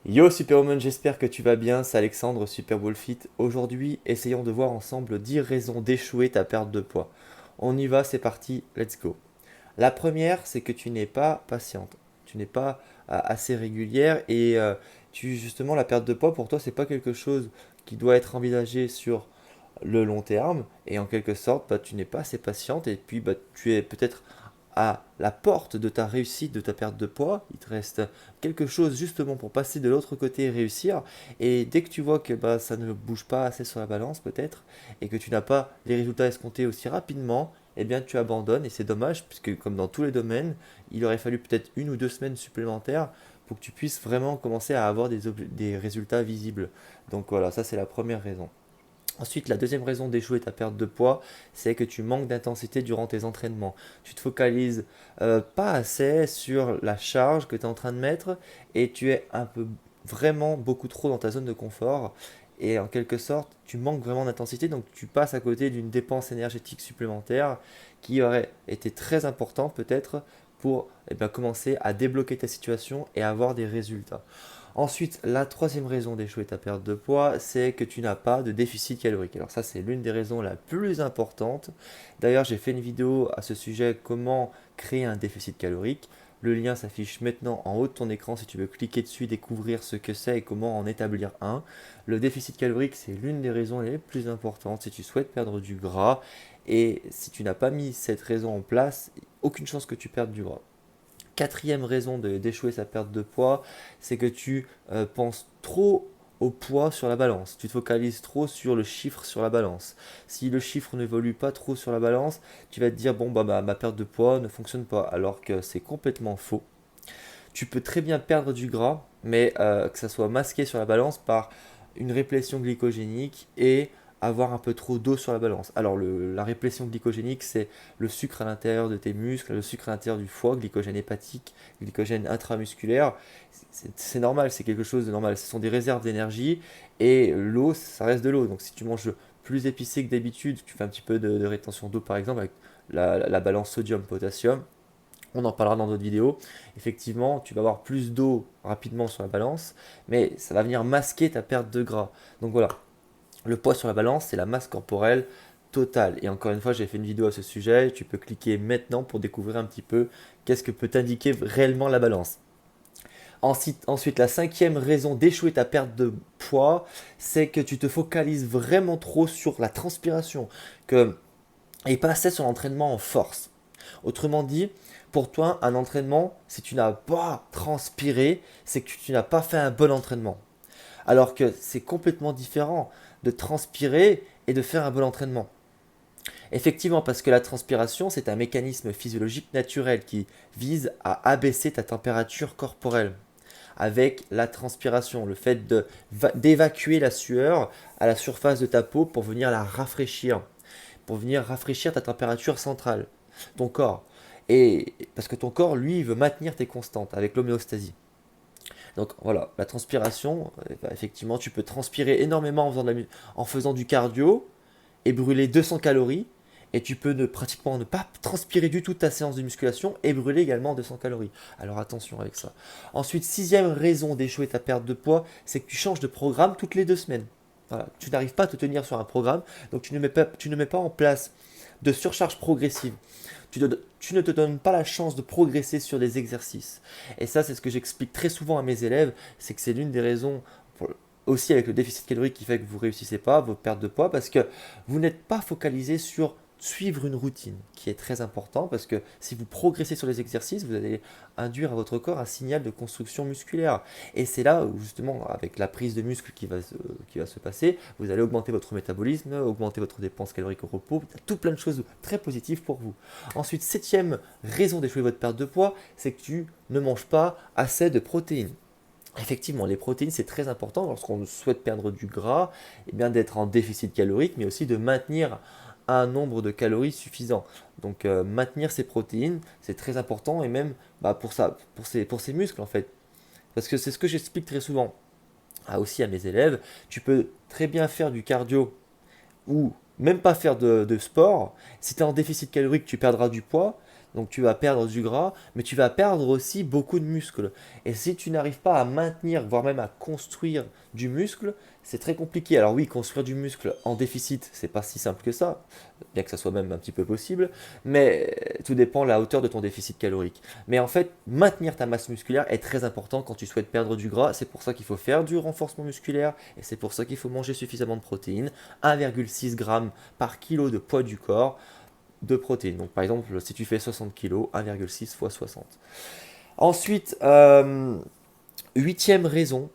Yo Superwoman, j'espère que tu vas bien, c'est Alexandre Superwolfit. Aujourd'hui, essayons de voir ensemble 10 raisons d'échouer ta perte de poids. On y va, c'est parti, let's go. La première, c'est que tu n'es pas patiente, tu n'es pas assez régulière et justement la perte de poids pour toi, c'est pas quelque chose qui doit être envisagé sur le long terme et en quelque sorte, tu n'es pas assez patiente et puis tu es peut-être à la porte de ta réussite, de ta perte de poids. Il te reste quelque chose justement pour passer de l'autre côté et réussir. Et dès que tu vois que ça ne bouge pas assez sur la balance peut-être et que tu n'as pas les résultats escomptés aussi rapidement, eh bien tu abandonnes et c'est dommage puisque comme dans tous les domaines, il aurait fallu peut-être 1 ou 2 semaines supplémentaires pour que tu puisses vraiment commencer à avoir des résultats visibles. Donc voilà, ça c'est la première raison. Ensuite, la deuxième raison d'échouer ta perte de poids, c'est que tu manques d'intensité durant tes entraînements. Tu te focalises pas assez sur la charge que tu es en train de mettre et tu es un peu vraiment beaucoup trop dans ta zone de confort. Et en quelque sorte, tu manques vraiment d'intensité, donc tu passes à côté d'une dépense énergétique supplémentaire qui aurait été très importante peut-être pour commencer à débloquer ta situation et avoir des résultats. Ensuite, la troisième raison d'échouer ta perte de poids, c'est que tu n'as pas de déficit calorique. Alors ça, c'est l'une des raisons la plus importantes. D'ailleurs, j'ai fait une vidéo à ce sujet, comment créer un déficit calorique. Le lien s'affiche maintenant en haut de ton écran si tu veux cliquer dessus, découvrir ce que c'est et comment en établir un. Le déficit calorique, c'est l'une des raisons les plus importantes si tu souhaites perdre du gras. Et si tu n'as pas mis cette raison en place, aucune chance que tu perdes du gras. Quatrième raison d'échouer sa perte de poids, c'est que tu penses trop au poids sur la balance. Tu te focalises trop sur le chiffre sur la balance. Si le chiffre n'évolue pas trop sur la balance, tu vas te dire bon ma perte de poids ne fonctionne pas, alors que c'est complètement faux. Tu peux très bien perdre du gras, mais que ça soit masqué sur la balance par une réplétion glycogénique et avoir un peu trop d'eau sur la balance. Alors la réplétion glycogénique, c'est le sucre à l'intérieur de tes muscles, le sucre à l'intérieur du foie, glycogène hépatique, glycogène intramusculaire. C'est normal, c'est quelque chose de normal. Ce sont des réserves d'énergie et l'eau, ça reste de l'eau. Donc si tu manges plus épicé que d'habitude, tu fais un petit peu de rétention d'eau par exemple avec la balance sodium-potassium, on en parlera dans d'autres vidéos. Effectivement, tu vas avoir plus d'eau rapidement sur la balance, mais ça va venir masquer ta perte de gras. Donc voilà, le poids sur la balance, c'est la masse corporelle totale. Et encore une fois, j'ai fait une vidéo à ce sujet. Tu peux cliquer maintenant pour découvrir un petit peu qu'est-ce que peut t'indiquer réellement la balance. Ensuite, la cinquième raison d'échouer ta perte de poids, c'est que tu te focalises vraiment trop sur la transpiration et pas assez sur l'entraînement en force. Autrement dit, pour toi, un entraînement, si tu n'as pas transpiré, c'est que tu n'as pas fait un bon entraînement. Alors que c'est complètement différent de transpirer et de faire un bon entraînement. Effectivement, parce que la transpiration, c'est un mécanisme physiologique naturel qui vise à abaisser ta température corporelle. Avec la transpiration, le fait d'évacuer la sueur à la surface de ta peau pour venir la rafraîchir, pour venir rafraîchir ta température centrale, ton corps. Et parce que ton corps, lui, veut maintenir tes constantes avec l'homéostasie. Donc voilà, la transpiration, effectivement, tu peux transpirer énormément en faisant du cardio et brûler 200 calories. Et tu peux pratiquement ne pas transpirer du tout ta séance de musculation et brûler également 200 calories. Alors attention avec ça. Ensuite, sixième raison d'échouer ta perte de poids, c'est que tu changes de programme toutes les 2 semaines. Voilà, tu n'arrives pas à te tenir sur un programme, donc tu ne mets pas en place de surcharge progressive. Tu ne te donnes pas la chance de progresser sur des exercices. Et ça, c'est ce que j'explique très souvent à mes élèves, c'est que c'est l'une des raisons, aussi avec le déficit calorique qui fait que vous ne réussissez pas, votre perte de poids, parce que vous n'êtes pas focalisé sur suivre une routine, qui est très important, parce que si vous progressez sur les exercices, vous allez induire à votre corps un signal de construction musculaire. Et c'est là où justement, avec la prise de muscle qui va se passer, vous allez augmenter votre métabolisme, augmenter votre dépense calorique au repos, tout plein de choses très positives pour vous. Ensuite, septième raison d'échouer votre perte de poids, c'est que tu ne manges pas assez de protéines. Effectivement, les protéines, c'est très important lorsqu'on souhaite perdre du gras, et bien d'être en déficit calorique, mais aussi de maintenir un nombre de calories suffisant. Donc maintenir ces protéines, c'est très important, et même pour ça, pour ces muscles en fait. Parce que c'est ce que j'explique très souvent aussi à mes élèves. Tu peux très bien faire du cardio ou même pas faire de sport. Si tu es en déficit calorique, tu perdras du poids. Donc tu vas perdre du gras, mais tu vas perdre aussi beaucoup de muscles. Et si tu n'arrives pas à maintenir, voire même à construire du muscle, c'est très compliqué. Alors oui, construire du muscle en déficit, c'est pas si simple que ça, bien que ça soit même un petit peu possible, mais tout dépend de la hauteur de ton déficit calorique. Mais en fait, maintenir ta masse musculaire est très important quand tu souhaites perdre du gras. C'est pour ça qu'il faut faire du renforcement musculaire et c'est pour ça qu'il faut manger suffisamment de protéines, 1,6 g par kilo de poids du corps de protéines. Donc par exemple, si tu fais 60 kg, 1,6 fois 60. Ensuite, huitième raison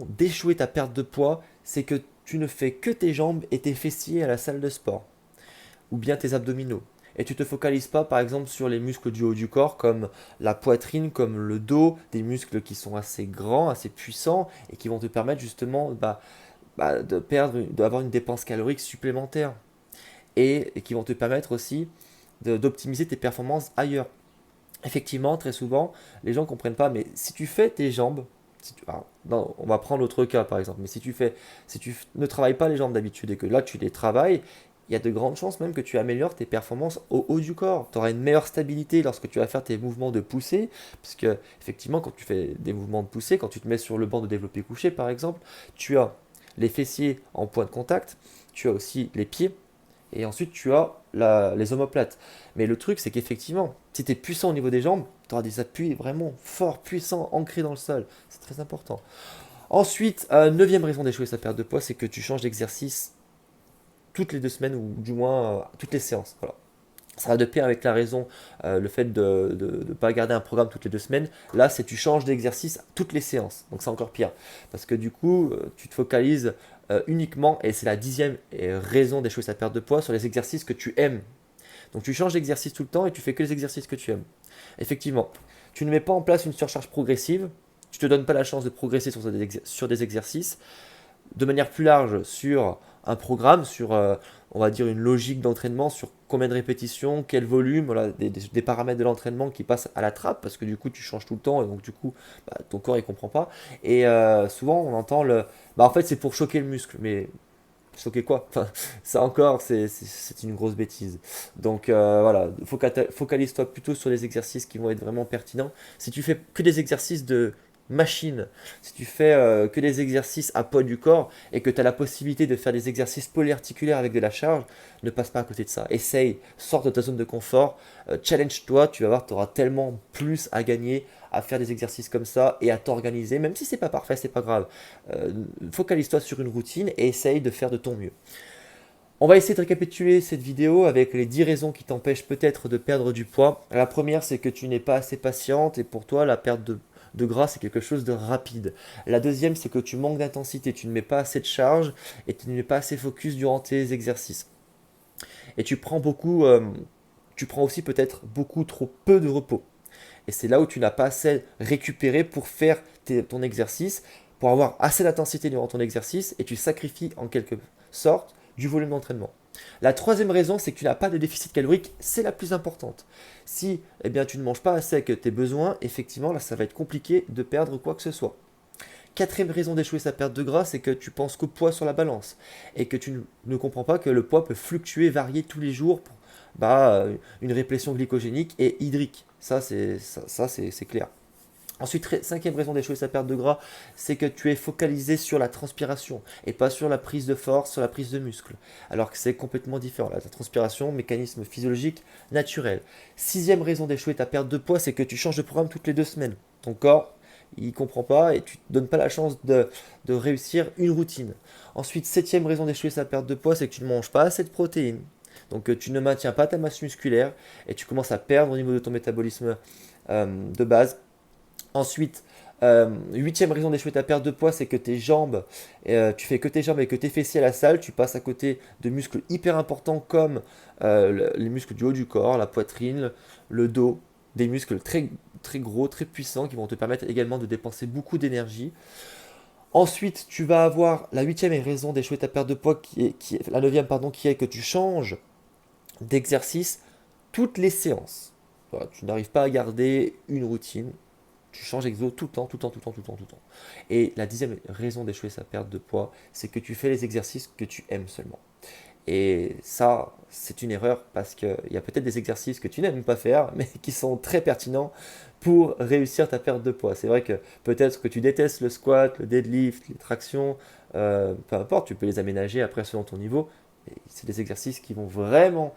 d'échouer ta perte de poids, c'est que tu ne fais que tes jambes et tes fessiers à la salle de sport, ou bien tes abdominaux. Et tu ne te focalises pas par exemple sur les muscles du haut du corps comme la poitrine, comme le dos, des muscles qui sont assez grands, assez puissants et qui vont te permettre justement d'avoir une dépense calorique supplémentaire et qui vont te permettre aussi d'optimiser tes performances ailleurs. Effectivement, très souvent, les gens ne comprennent pas, mais si tu fais tes jambes, non, on va prendre l'autre cas par exemple, mais si tu ne travailles pas les jambes d'habitude et que là tu les travailles, il y a de grandes chances même que tu améliores tes performances au haut du corps. Tu auras une meilleure stabilité lorsque tu vas faire tes mouvements de poussée, parce que effectivement, quand tu fais des mouvements de poussée, quand tu te mets sur le banc de développé couché par exemple, tu as les fessiers en point de contact, tu as aussi les pieds et ensuite tu as les omoplates. Mais le truc, c'est qu'effectivement, si tu es puissant au niveau des jambes, tu auras des appuis vraiment forts, puissants, ancrés dans le sol. C'est très important. Ensuite, neuvième raison d'échouer sa perte de poids, c'est que tu changes d'exercice toutes les 2 semaines ou du moins toutes les séances. Voilà. Ça va de pair avec la raison, le fait de ne pas garder un programme toutes les 2 semaines. Là, c'est tu changes d'exercice toutes les séances. Donc c'est encore pire. Parce que du coup, tu te focalises uniquement, et c'est la 10e raison d'échouer sa perte de poids, sur les exercices que tu aimes. Donc tu changes d'exercice tout le temps et tu fais que les exercices que tu aimes. Effectivement, tu ne mets pas en place une surcharge progressive, tu ne te donnes pas la chance de progresser sur des exercices de manière plus large sur un programme, sur on va dire une logique d'entraînement, sur combien de répétitions, quel volume, voilà, des paramètres de l'entraînement qui passent à la trappe parce que du coup tu changes tout le temps et donc du coup ton corps il comprend pas. Et souvent on entend en fait c'est pour choquer le muscle, mais choquer quoi? Enfin, ça encore, c'est une grosse bêtise. Donc voilà, focalise-toi plutôt sur les exercices qui vont être vraiment pertinents. Si tu fais que des exercices de machine, si tu fais que des exercices à poids du corps et que tu as la possibilité de faire des exercices polyarticulaires avec de la charge, ne passe pas à côté de ça. Essaye, sors de ta zone de confort, challenge-toi, tu vas voir, tu auras tellement plus à gagner à faire des exercices comme ça et à t'organiser, même si c'est pas parfait, c'est pas grave. Euh, Focalise-toi sur une routine et essaye de faire de ton mieux. On va essayer de récapituler cette vidéo avec les 10 raisons qui t'empêchent peut-être de perdre du poids. La première, c'est que tu n'es pas assez patiente et pour toi, la perte de gras, c'est quelque chose de rapide. La deuxième, c'est que tu manques d'intensité, tu ne mets pas assez de charge et tu ne mets pas assez focus durant tes exercices. Et tu prends aussi peut-être beaucoup trop peu de repos. Et c'est là où tu n'as pas assez récupéré pour faire ton exercice, pour avoir assez d'intensité durant ton exercice, et tu sacrifies en quelque sorte du volume d'entraînement. La troisième raison, c'est que tu n'as pas de déficit calorique, c'est la plus importante. Si tu ne manges pas assez avec tes besoins, effectivement, là, ça va être compliqué de perdre quoi que ce soit. Quatrième raison d'échouer sa perte de gras, c'est que tu penses qu'au poids sur la balance et que tu ne comprends pas que le poids peut fluctuer, varier tous les jours pour une réplétion glycogénique et hydrique. C'est clair. Ensuite, cinquième raison d'échouer sa perte de gras, c'est que tu es focalisé sur la transpiration et pas sur la prise de force, sur la prise de muscle. Alors que c'est complètement différent. La transpiration, mécanisme physiologique naturel. Sixième raison d'échouer ta perte de poids, c'est que tu changes de programme toutes les 2 semaines. Ton corps, il ne comprend pas et tu ne te donnes pas la chance de réussir une routine. Ensuite, septième raison d'échouer sa perte de poids, c'est que tu ne manges pas assez de protéines. Donc tu ne maintiens pas ta masse musculaire et tu commences à perdre au niveau de ton métabolisme de base. Ensuite, huitième raison d'échouer ta perte de poids, c'est que tes jambes, tu fais que tes jambes et que tes fessiers à la salle, tu passes à côté de muscles hyper importants comme les muscles du haut du corps, la poitrine, le dos, des muscles très, très gros, très puissants qui vont te permettre également de dépenser beaucoup d'énergie. Ensuite, tu vas avoir la huitième raison d'échouer ta perte de poids, la neuvième, pardon, qui est que tu changes d'exercice toutes les séances. Voilà, tu n'arrives pas à garder une routine. Tu changes exo tout le temps, tout le temps, tout le temps, tout le temps, tout le temps. Et la 10e raison d'échouer sa perte de poids, c'est que tu fais les exercices que tu aimes seulement. Et ça, c'est une erreur parce qu'il y a peut-être des exercices que tu n'aimes pas faire, mais qui sont très pertinents pour réussir ta perte de poids. C'est vrai que peut-être que tu détestes le squat, le deadlift, les tractions, peu importe, tu peux les aménager après selon ton niveau. Et c'est des exercices qui vont vraiment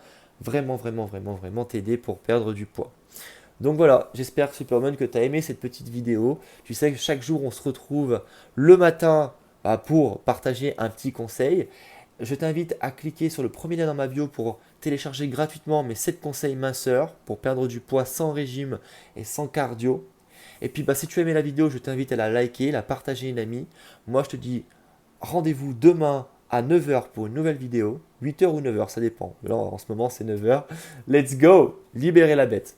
t'aider pour perdre du poids. Donc voilà, j'espère Superman que tu as aimé cette petite vidéo. Tu sais que chaque jour on se retrouve le matin pour partager un petit conseil. Je t'invite à cliquer sur le premier lien dans ma bio pour télécharger gratuitement mes 7 conseils minceurs pour perdre du poids sans régime et sans cardio. Et puis si tu as aimé la vidéo, je t'invite à la liker, la partager à une amie. Moi je te dis rendez-vous demain à 9h pour une nouvelle vidéo. 8h ou 9h, ça dépend. Là en ce moment c'est 9h. Let's go, libérer la bête.